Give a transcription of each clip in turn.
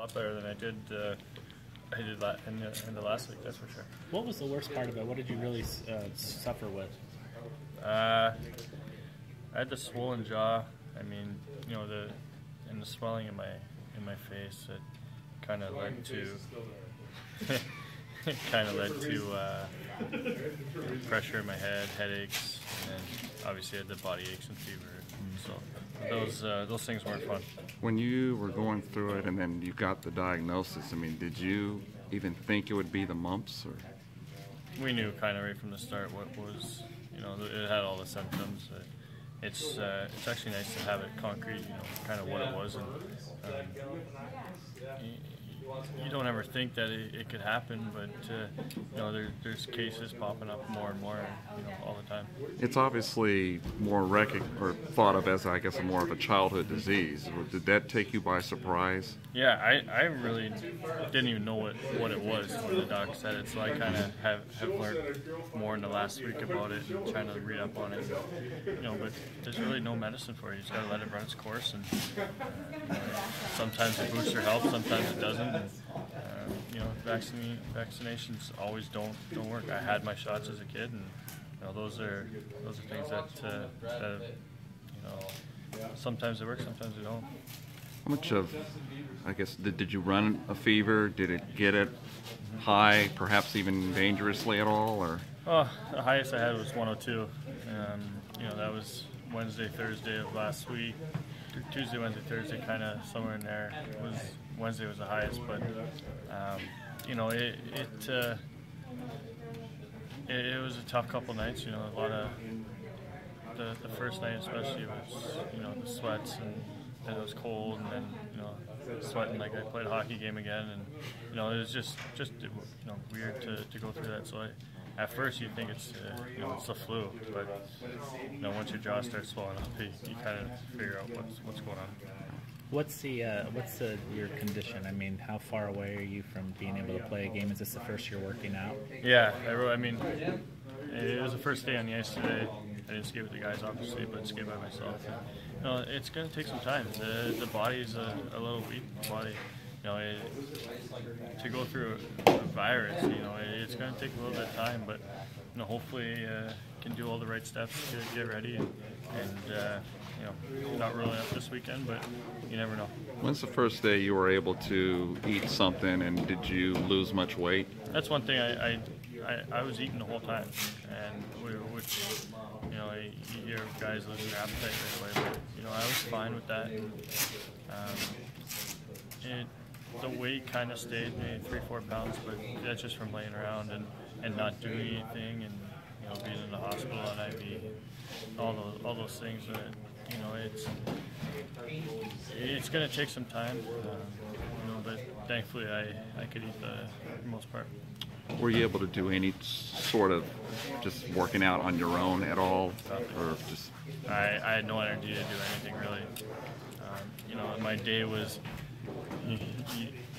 lot better than I did in the last week. That's for sure. What was the worst part of it? What did you really suffer with? I had the swollen jaw. I mean, you know, the swelling in my face. It kind of led to pressure in my head, headaches, and then obviously I had the body aches and fever. So those things weren't fun. When you were going through it and then you got the diagnosis, I mean, did you even think it would be the mumps? Or? We knew kind of right from the start what was, you know, it had all the symptoms. It's actually nice to have it concrete, you know, kind of what it was. And you don't ever think that it could happen, but you know, there's cases popping up more and more, you know, all the time. It's obviously more thought of as, I guess, more of a childhood disease. Did that take you by surprise? Yeah, I really didn't even know what it was when the doc said it, so I kind of have learned more in the last week about it and trying to read up on it. You know, but there's really no medicine for it. You just got to let it run its course, and sometimes the booster helps, sometimes it doesn't. And, you know, vaccinations always don't work. I had my shots as a kid, and you know, those are things that you know, sometimes they work, sometimes they don't. How much of, I guess, did you run a fever? Did it get it high, perhaps even dangerously at all, or? Oh, the highest I had was 102. You know, that was Wednesday, Thursday of last week. Tuesday, Wednesday, Thursday, kind of somewhere in there. Wednesday was the highest, but you know, it was a tough couple nights. You know, a lot of the first night especially was, you know, the sweats, and then it was cold, and then, you know, sweating like I played a hockey game again, and you know, it was just you know, weird to go through that. So at first you think it's you know, it's the flu, but you know, once your jaw starts swelling up, you kind of figure out what's going on. What's your condition? I mean, how far away are you from being able to play a game? Is this the first you're working out? Yeah, I mean, it was the first day on the ice today. I didn't skate with the guys, obviously, but skate by myself. And, you know, it's going to take some time. The body's a little weak. The body, you know, to go through a virus, you know, it's going to take a little bit of time, but you know, hopefully can do all the right steps to get ready and you know, not ruling up this weekend, but you never know. When's the first day you were able to eat something, and did you lose much weight? That's one thing I was eating the whole time, and which, you know, you hear guys losing their appetite right away, but you know, I was fine with that. The weight kind of stayed maybe 3-4 pounds, but that's just from laying around and not doing anything, and you know, being in the hospital on IV, all those things. You know, it's going to take some time, you know, but thankfully I could eat the most part. Were you able to do any sort of just working out on your own at all, or just? I had no energy to do anything really. You know, my day was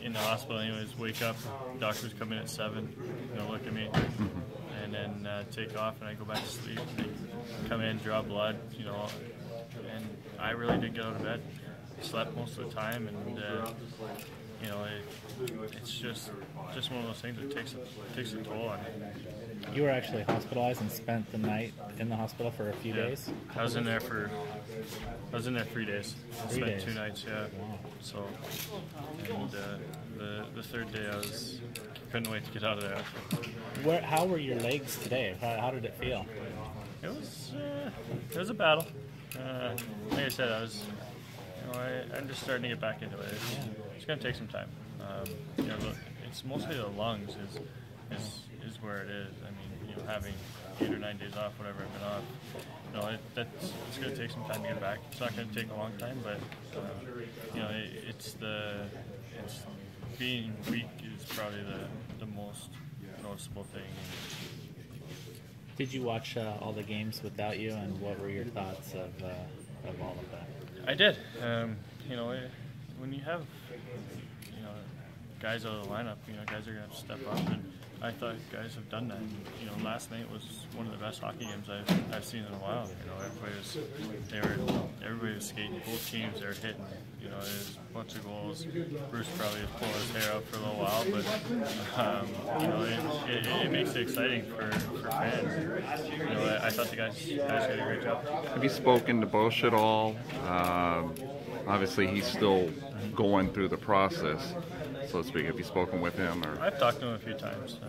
in the hospital anyways. Wake up, doctors come in at 7, you know, look at me, and then take off, and I go back to sleep. And they come in, draw blood, you know, and I really didn't get out of bed. Slept most of the time, and you know, it's just one of those things that takes a toll on you. You were actually hospitalized and spent the night in the hospital for a few days? I was in there 3 days. I spent 2 nights, yeah. Wow. So, and the third day couldn't wait to get out of there. How were your legs today? How did it feel? It was a battle. Like I said, I'm just starting to get back into it. It's going to take some time. You know, it's mostly the lungs is where it is. I mean, you know, having 8 or 9 days off, whatever I've been off, you know, it's going to take some time to get back. It's not going to take a long time, but you know, it's being weak is probably the most noticeable thing. Did you watch all the games without you, and what were your thoughts of all of that? I did. You know, when you have, you know, guys out of the lineup, you know, guys are going to have to step up, and I thought guys have done that. You know, last night was one of the best hockey games I've seen in a while. You know, everybody was skating. Both teams they were hitting. You know, there's a bunch of goals. Bruce probably was pulling his hair out for a little while, but you know, it makes it exciting for fans. You know, I thought the guys did a great job. Have you spoken to Bosch at all? Obviously, he's still going through the process, so to speak. Have you spoken with him? Or I've talked to him a few times.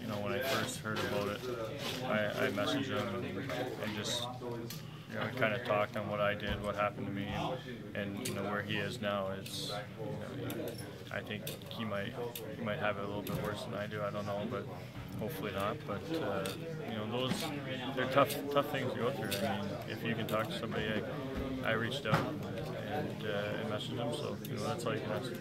You know, when I first heard about it, I messaged him and just, you know, we kind of talked on what I did, what happened to me, and you know where he is now. Is, you know, I think he might have it a little bit worse than I do. I don't know, but hopefully not. But you know, they're tough things to go through. I mean, if you can talk to somebody, I reached out and messaged him. So you know, that's all you can ask.